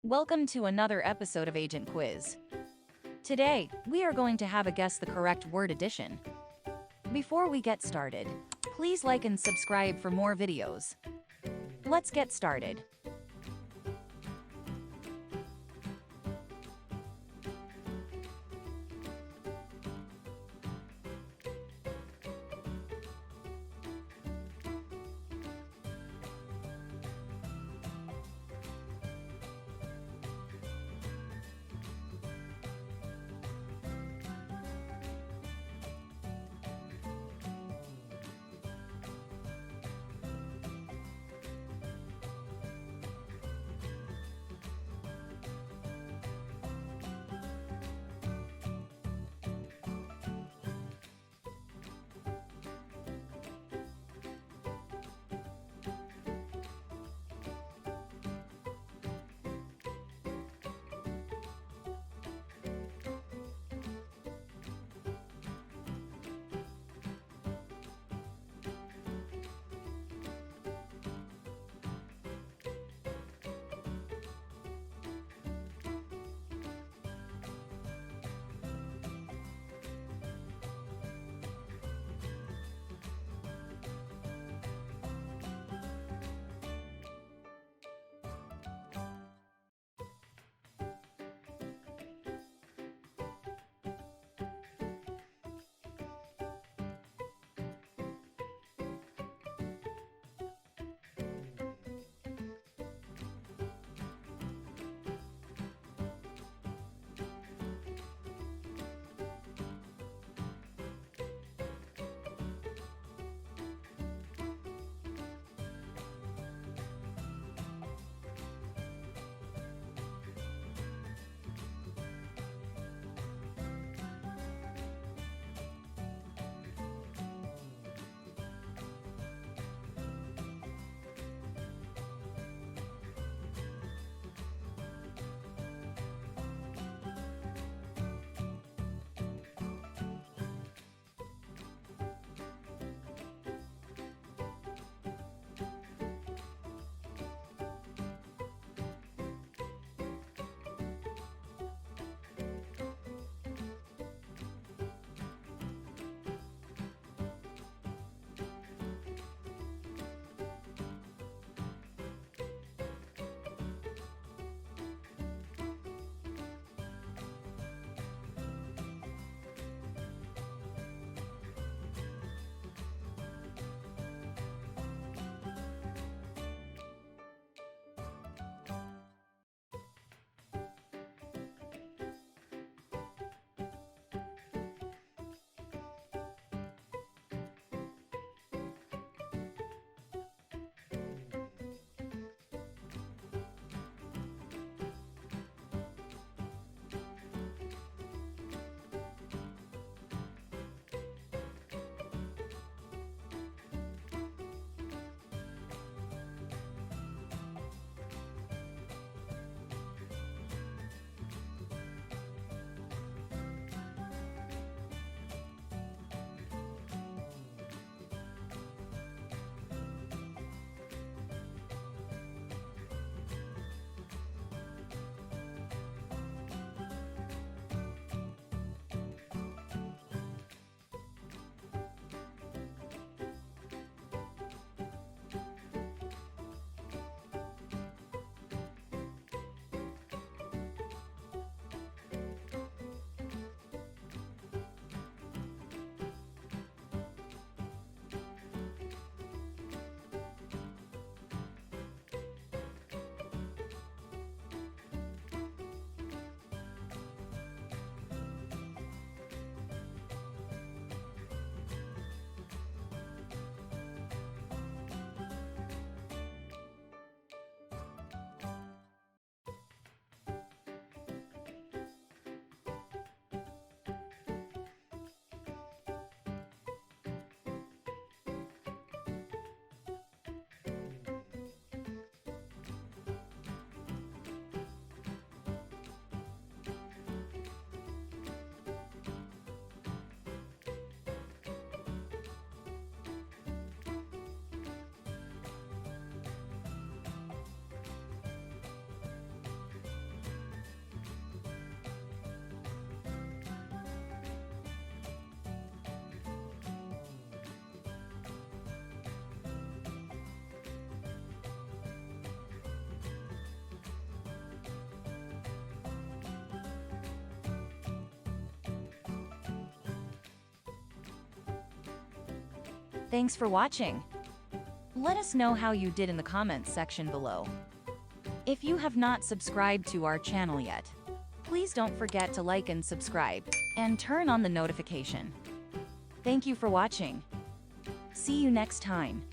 Welcome to another episode of Agent Quiz. Today, we are going to have a guess the correct word addition. Before we get started, please like and subscribe for more videos. Let's get started. Thanks for watching. Let us know how you did in the comments section below. If you have not subscribed to our channel yet, please don't forget to like and subscribe, and turn on the notification. Thank you for watching. See you next time.